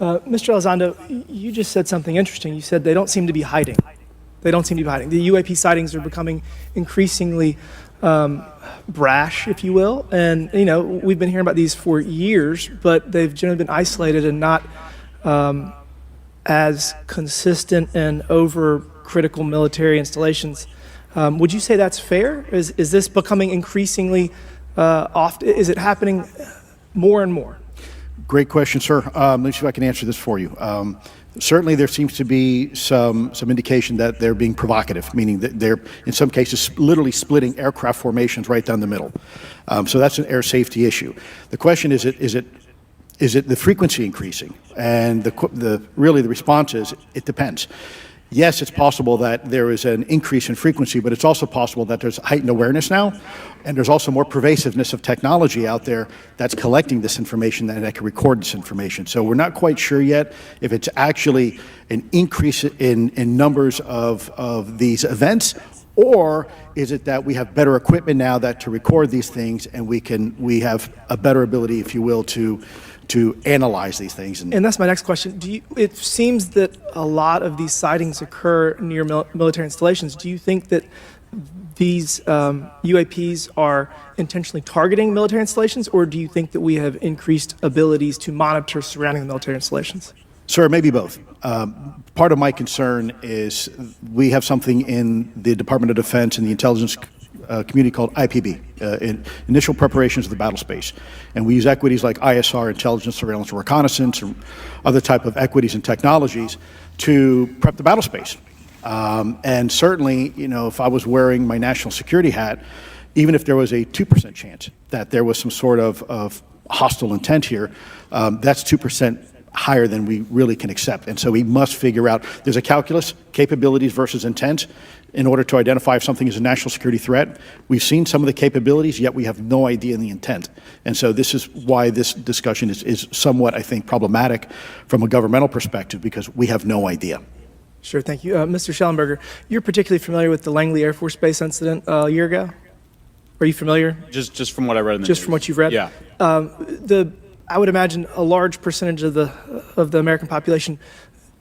Mr. Elizondo, you just said something interesting. You said they don't seem to be hiding. They don't seem to be hiding. The UAP sightings are becoming increasingly brash, if you will. And, we've been hearing about these for years, but they've generally been isolated and not as consistent and over critical military installations. Would you say that's fair? Is this becoming increasingly often? Is it happening more and more? Great question, sir. Let me see if I can answer this for you. Certainly, there seems to be some indication that they're being provocative, meaning that they're, in some cases, literally splitting aircraft formations right down the middle. So that's an air safety issue. The question is it the frequency increasing? And really the response is it depends. Yes, it's possible that there is an increase in frequency, but it's also possible that there's heightened awareness now, and there's also more pervasiveness of technology out there that's collecting this information and that can record this information. So we're not quite sure yet if it's actually an increase in numbers of these events, or is it that we have better equipment now to record these things, and we have a better ability, if you will, to analyze these things. And that's my next question. It seems that a lot of these sightings occur near military installations. Do you think that these UAPs are intentionally targeting military installations, or do you think that we have increased abilities to monitor surrounding the military installations? Sir, maybe both. Part of my concern is we have something in the Department of Defense and the intelligence community called IPB, Initial Preparations of the Battle Space. And we use equities like ISR, intelligence, surveillance, and reconnaissance, or other type of equities and technologies to prep the battle space. And certainly, if I was wearing my national security hat, even if there was a 2% chance that there was some sort of hostile intent here, that's 2% higher than we really can accept. And so we must figure out, there's a calculus, capabilities versus intent, in order to identify if something is a national security threat. We've seen some of the capabilities, yet we have no idea in the intent. And so this is why this discussion is somewhat, I think, problematic from a governmental perspective, because we have no idea. Sure, thank you. Mr. Schellenberger, you're particularly familiar with the Langley Air Force Base incident a year ago? Are you familiar? Just from what I read in the news. Just from what you've read? Yeah. I would imagine a large percentage of the American population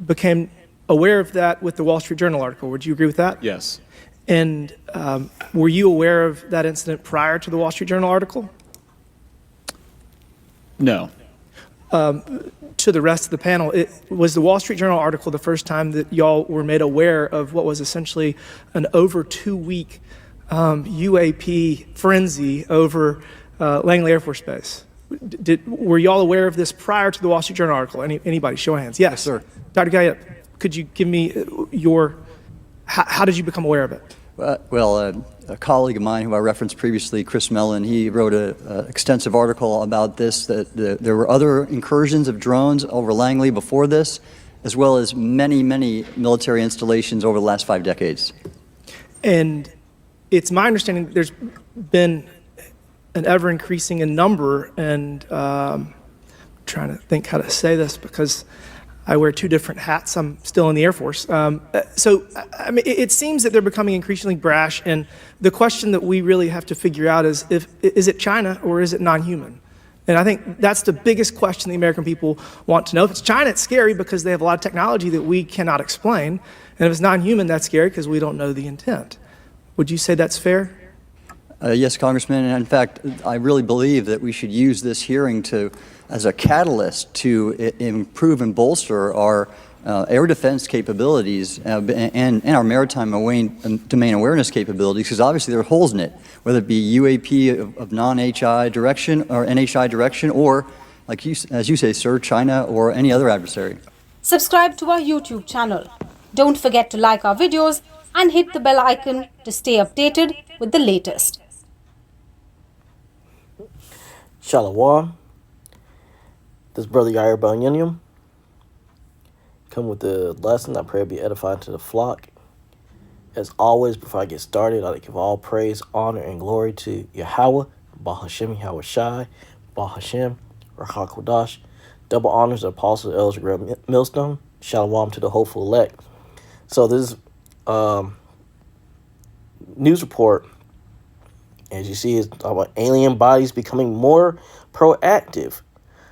became aware of that with the Wall Street Journal article. Would you agree with that? Yes. And were you aware of that incident prior to the Wall Street Journal article? No. To the rest of the panel, was the Wall Street Journal article the first time that y'all were made aware of what was essentially an over 2-week UAP frenzy over Langley Air Force Base? Were y'all aware of this prior to the Wall Street Journal article? Anybody? Show of hands. Yes, sir. Dr. Guyette, could you give me how did you become aware of it? A colleague of mine who I referenced previously, Chris Mellon, he wrote an extensive article about this, that there were other incursions of drones over Langley before this, as well as many, many military installations over the last 5 decades. And it's my understanding there's been an ever-increasing in number, and I'm trying to think how to say this because I wear 2 different hats. I'm still in the Air Force. So, I mean, it seems that they're becoming increasingly brash, and the question that we really have to figure out is it China or is it non-human? And I think that's the biggest question the American people want to know. If it's China, it's scary because they have a lot of technology that we cannot explain. And if it's non-human, that's scary because we don't know the intent. Would you say that's fair? Yes, Congressman. And in fact, I really believe that we should use this hearing as a catalyst to improve and bolster our air defense capabilities and our maritime domain awareness capabilities, because obviously there are holes in it, whether it be UAP of non-HI direction or NHI direction, or, like as you say, sir, China or any other adversary. Subscribe to our YouTube channel. Don't forget to like our videos and hit the bell icon to stay updated with the latest. Shalom. This brother Yair Banyanium come with the lesson. I pray be edifying to the flock. As always, before I get started, I'd like to give all praise, honor, and glory to Yahweh, Bahashem, Yahweh Shai, Bahashem, Rahak Kodash. Double honors to Apostle Elder Millstone. Shalom to the hopeful elect. So this news report, as you see, is about alien bodies becoming more proactive.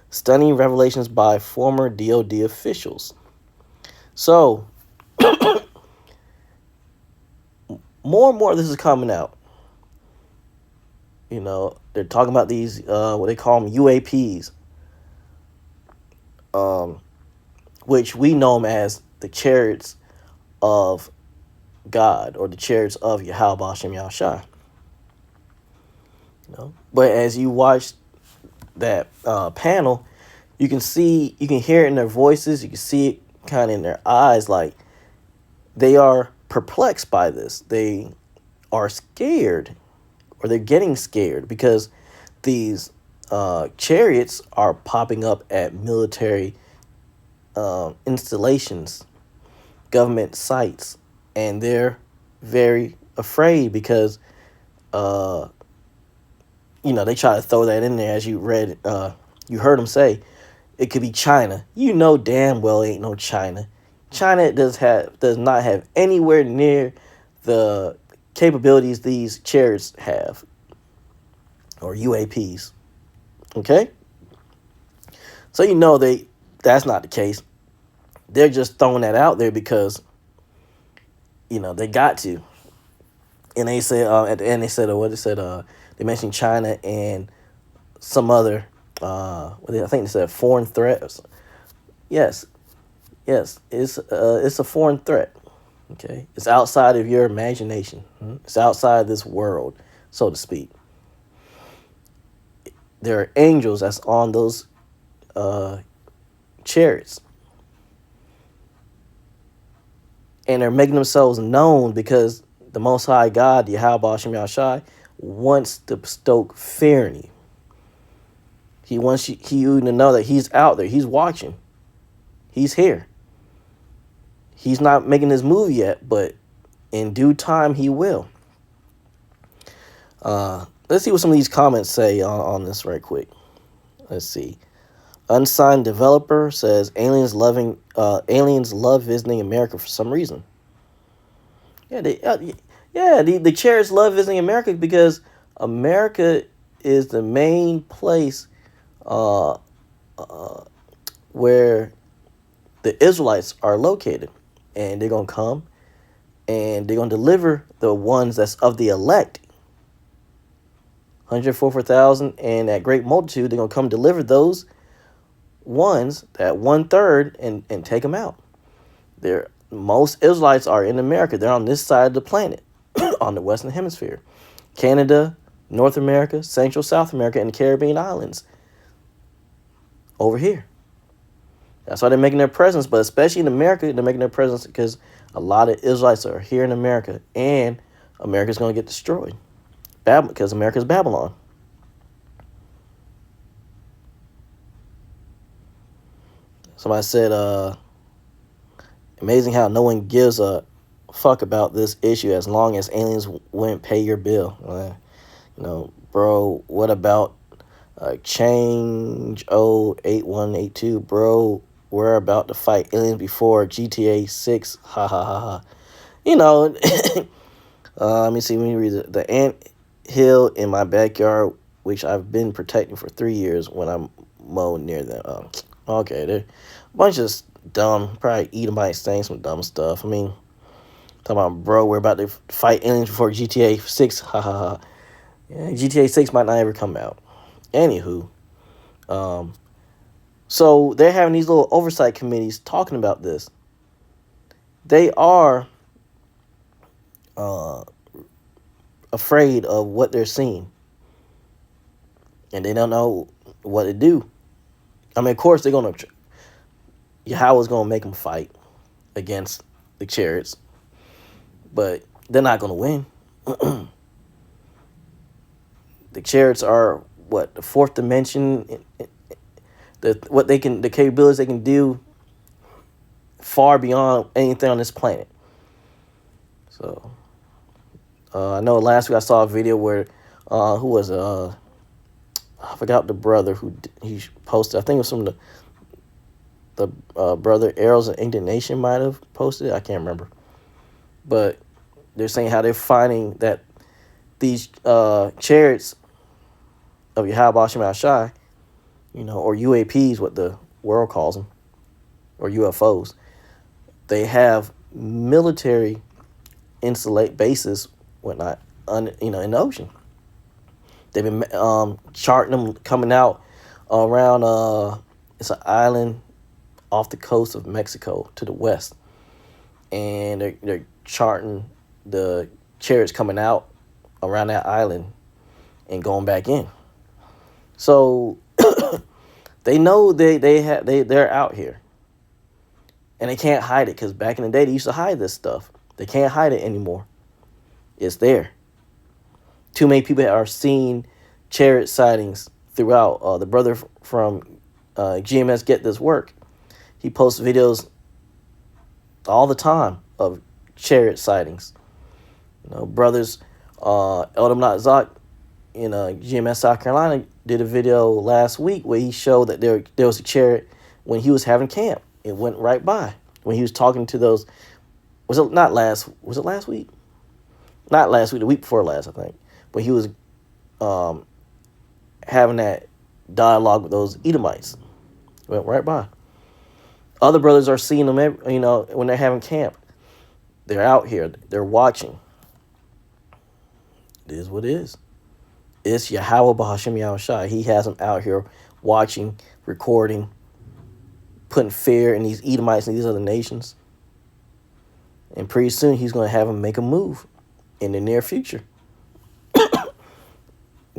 Stunning revelations by former DOD officials. So, more and more of this is coming out. You know, they're talking about these, what they call them, UAPs, which we know them as the chariots of God, or the chariots of Yahweh Bashem Yahushai. You know, but as you watch that panel, you can hear it in their voices, you can see it kind of in their eyes, like they are perplexed by this. They are scared, or they're getting scared, because these chariots are popping up at military installations, government sites, and they're very afraid because you know, they try to throw that in there. As you read, you heard them say it could be China. You know damn well it ain't no China. China does not have anywhere near the capabilities these chariots have, or UAPs. Okay? So you know that's not the case. They're just throwing that out there because, you know, they got to. And they said at the end, they said, they mentioned China and some other, I think they said foreign threats. Yes, it's a foreign threat. Okay, it's outside of your imagination. It's outside this world, so to speak. There are angels that's on those chariots, and they're making themselves known because the Most High God, Yahweh Bashem Yahushai, wants to stoke fear in you. He wants you to know that he's out there. He's watching. He's here. He's not making his move yet, but in due time he will. Let's see what some of these comments say on this right quick. Let's see. Unsigned developer says aliens love visiting America for some reason. Yeah, the chariots love visiting America because America is the main place where the Israelites are located, and they're gonna come and they're gonna deliver the ones that's of the elect, 144,000, and that great multitude. They're gonna come deliver those ones, that 1/3, and take them out. Most Israelites are in America. They're on this side of the planet, on the Western Hemisphere. Canada, North America, Central, South America, and the Caribbean islands. Over here. That's why they're making their presence. But especially in America, they're making their presence because a lot of Israelites are here in America. And America's going to get destroyed. Because America's Babylon. Somebody said, amazing how no one gives a fuck about this issue as long as aliens wouldn't pay your bill. You know, bro, what about Change 8182? Bro, we're about to fight aliens before GTA 6. Ha ha ha ha. You know, let me see. Let me read it. The ant hill in my backyard, which I've been protecting for 3 years when I'm mowing near them. Okay, they're a bunch of dumb, probably Edomite saying some dumb stuff. I mean, talking about, bro, we're about to fight aliens before GTA 6. Ha ha ha. Yeah, GTA 6 might not ever come out. Anywho, so they're having these little oversight committees talking about this. They are afraid of what they're seeing, and they don't know what to do. I mean, of course, Yahweh's gonna make them fight against the chariots, but they're not gonna win. The chariots are what, the fourth dimension, the capabilities they can do far beyond anything on this planet. So I know last week I saw a video where who was it? I forgot the brother who he posted. I think it was from the brother Arrows of Indignation might have posted. I can't remember, but they're saying how they're finding that these chariots of Yahweh Bashem Yahushai, or UAPs, what the world calls them, or UFOs. They have military insulate bases, whatnot, in the ocean. They've been charting them coming out around. It's an island off the coast of Mexico to the west, and they're charting the Chariots coming out around that island and going back in. So they know they're out here, and they can't hide it, because back in the day they used to hide this stuff. They can't hide it anymore. It's there. Too many people are seeing Chariot sightings throughout. The brother from GMS Get This Work, he posts videos all the time of Chariot sightings. Brothers, Eldam Zach in GMS South Carolina did a video last week where he showed that there was a chariot when he was having camp. It went right by when he was talking to those. Was it last week? Not last week, the week before last, I think. But he was having that dialogue with those Edomites. It went right by. Other brothers are seeing them, when they're having camp. They're out here. They're watching. It is what it is. It's Yahweh Bahashem Yahushai. He has them out here watching, recording, putting fear in these Edomites and these other nations. And pretty soon he's going to have them make a move in the near future.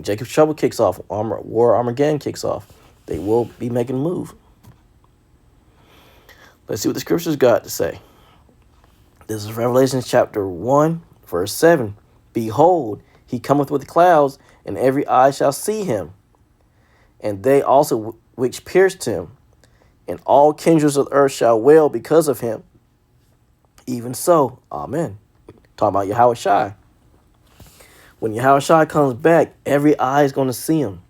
Jacob's Trouble kicks off. War Armageddon kicks off. They will be making a move. Let's see what the scriptures got to say. This is Revelation chapter 1, verse 7. Behold, he cometh with clouds, and every eye shall see him, and they also which pierced him, and all kindreds of the earth shall wail because of him. Even so, amen. Talking about Yahweh Shai. When Yahweh Shai comes back, every eye is going to see him.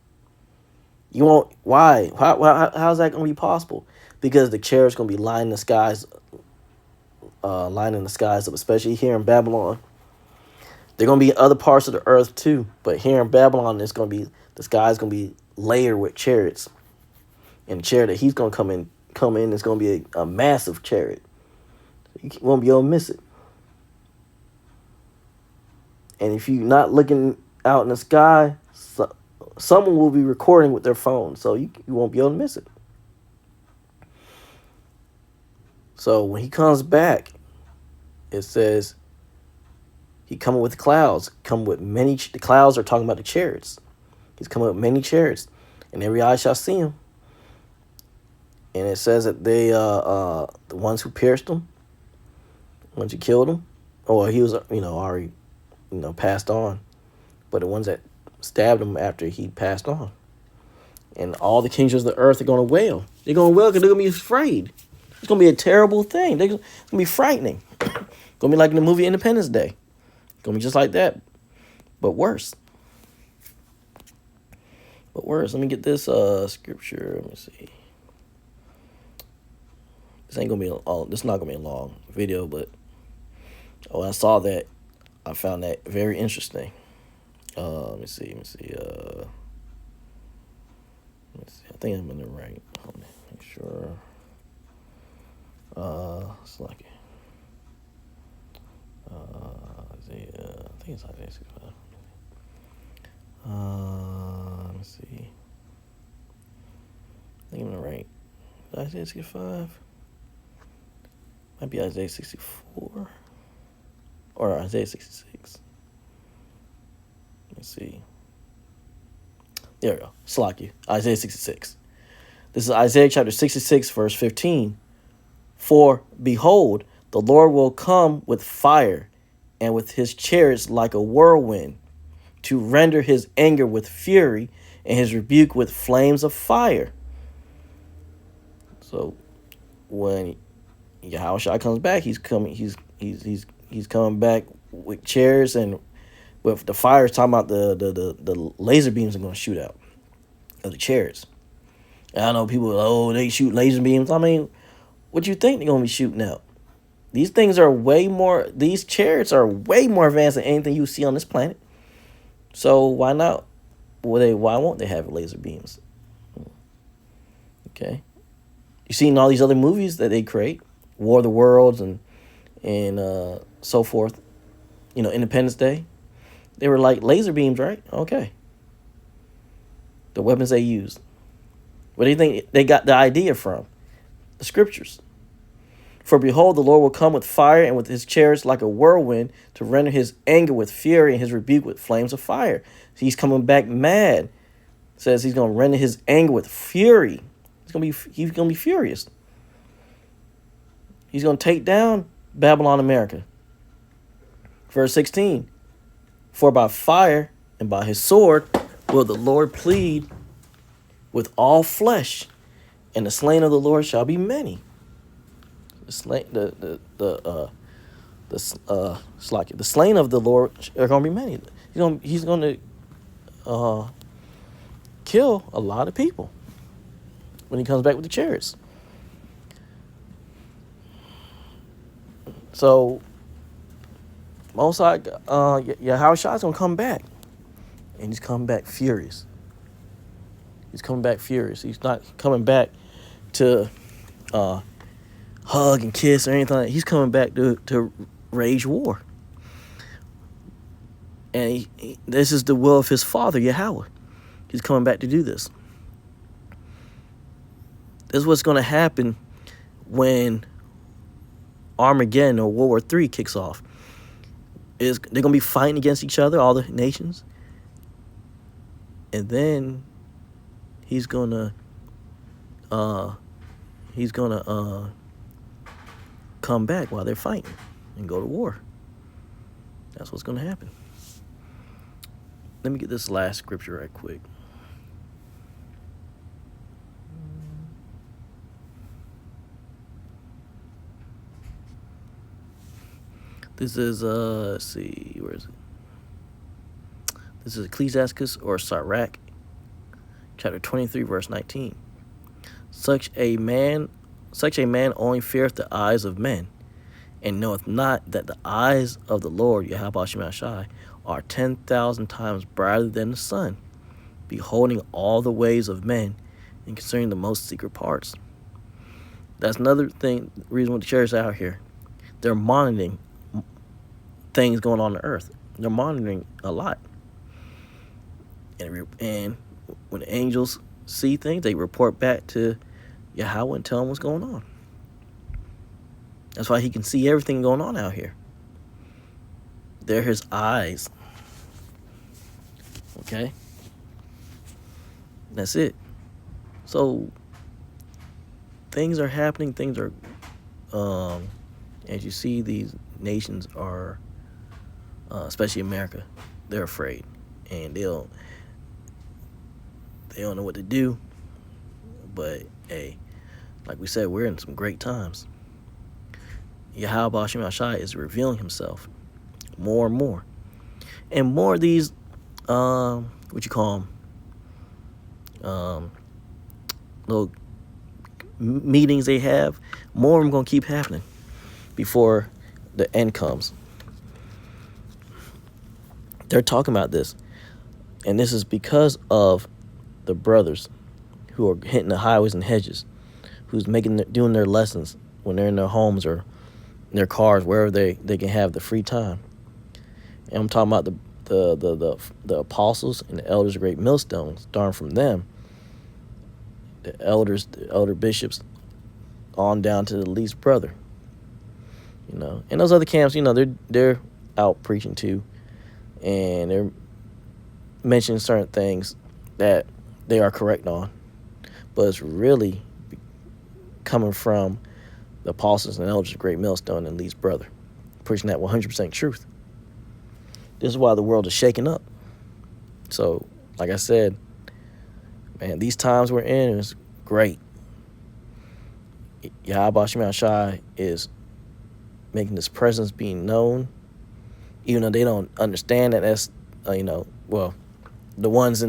You won't. Why? How is that going to be possible? Because the Chariots going to be lining the skies up, especially here in Babylon. They're going to be in other parts of the earth too, but here in Babylon, it's going to be, the sky is going to be layered with chariots. And the chariot that he's going to come in is going to be a massive chariot. You won't be able to miss it. And if you're not looking out in the sky, someone will be recording with their phone, so you won't be able to miss it. So when he comes back, it says he coming with clouds, come with many. The clouds are talking about the chariots. He's coming with many chariots, and every eye shall see him. And it says that they, the ones who pierced him, the ones who killed him, or he was, already, passed on, but the ones that stabbed him after he passed on. And all the kings of the earth are going to wail. They're going to wail because they're going to be afraid. It's going to be a terrible thing. It's going to be frightening. It's going to be like in the movie Independence Day. It's going to be just like that, but worse. Let me get this scripture. Let me see. This ain't going to be this is not going to be a long video, but when I saw that, I found that very interesting. Let me see. I think I'm in the right. Hold on, make sure. It's like Isaiah. I think it's Isaiah 65. Let me see. I think I'm in the right. Isaiah 65. Might be Isaiah 64 or Isaiah 66. Let me see. There we go. Slack Isaiah 66. This is Isaiah chapter 66, verse 15. For behold, the Lord will come with fire, and with his chariots like a whirlwind, to render his anger with fury, and his rebuke with flames of fire. So when Yahushua comes back, he's coming back with chariots, and with the fire, talking about the laser beams are going to shoot out of the chariots. And I know people, they shoot laser beams. I mean, what you think they're going to be shooting out? These chariots are way more advanced than anything you see on this planet. So why not? Why won't they have laser beams? Okay. You seen all these other movies that they create, War of the Worlds and so forth. You know, Independence Day. They were like laser beams, right? Okay. The weapons they used. Where do you think they got the idea from? The scriptures. For behold, the Lord will come with fire and with his chariots like a whirlwind to render his anger with fury and his rebuke with flames of fire. He's coming back mad. It says he's going to render his anger with fury. He's going to be furious. He's going to take down Babylon, America. Verse 16. For by fire and by his sword will the Lord plead with all flesh, and the slain of the Lord shall be many. The slain of the Lord are going to be many. He's going to kill a lot of people when he comes back with the chariots. So Most High, Yahushua going to come back, and he's coming back furious. He's coming back furious. He's not coming back to hug and kiss or anything like that. He's coming back to wage war. And this is the will of his father, Yahweh. He's coming back to do this. This is what's going to happen when Armageddon or World War III kicks off. They're going to be fighting against each other, all the nations. And then he's going to come back while they're fighting and go to war. That's what's going to happen. Let me get this last scripture right quick. This is, let's see, where is it? This is Ecclesiastes or Sirach, chapter 23, verse 19. Such a man only feareth the eyes of men, and knoweth not that the eyes of the Lord, Yahweh Shemashai, are 10,000 times brighter than the sun, beholding all the ways of men, and concerning the most secret parts. That's another thing, reason why the church is out here. They're monitoring things going on earth. They're monitoring a lot. And when the angels see things, they report back to Yahweh and tell him what's going on. That's why he can see everything going on out here. They're his eyes. Okay? That's it. So things are happening. Things are, as you see, these nations are, especially America, they're afraid, and they don't know what to do. But hey, like we said, we're in some great times. Yahweh Shemashai is revealing himself more and more. And more of these, what you call them, little meetings they have, more of them going to keep happening before the end comes. They're talking about this. And this is because of the brothers who are hitting the highways and hedges, who's doing their lessons when they're in their homes or in their cars, wherever they can have the free time. And I'm talking about the apostles and the elders of great millstones. Starting from them, the elder bishops, on down to the least brother. You know, and those other camps, you know, they're out preaching too, and they're mentioning certain things that they are correct on, but it's really coming from the apostles and elders of great millstone and least brother, preaching that 100% truth. This is why the world is shaking up. So, like I said, man, these times we're in is great. Yahweh Shemashai is making his presence being known, even though they don't understand that that's, well, the ones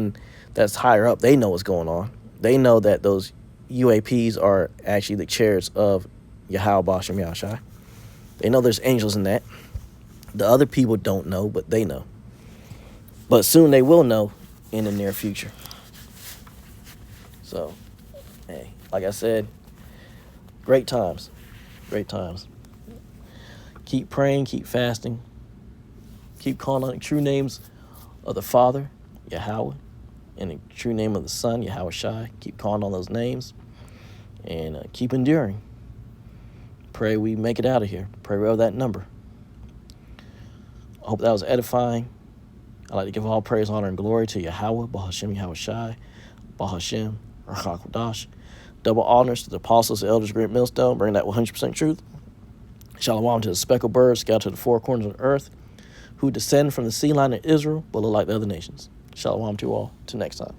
that's higher up, they know what's going on. They know that those UAPs are actually the chariots of Yahweh Shemashai. They know there's angels in that. The other people don't know, but they know. But soon they will know in the near future. So, hey, like I said, great times. Great times. Keep praying, keep fasting, keep calling on the true names of the Father, Yahweh, and the true name of the Son, Yahweh Shai. Keep calling on those names and keep enduring. Pray we make it out of here. Pray we have that number. I hope that was edifying. I'd like to give all praise, honor, and glory to Yahweh, Bahashem, Yahweh Shai, Bahashem, Rachakodash. Double honors to the apostles, the elders, great millstone, bring that 100% truth. Shalom to the speckled birds scattered to the four corners of the earth, who descend from the sea line of Israel, but look like the other nations. Shalom to you all. Till next time.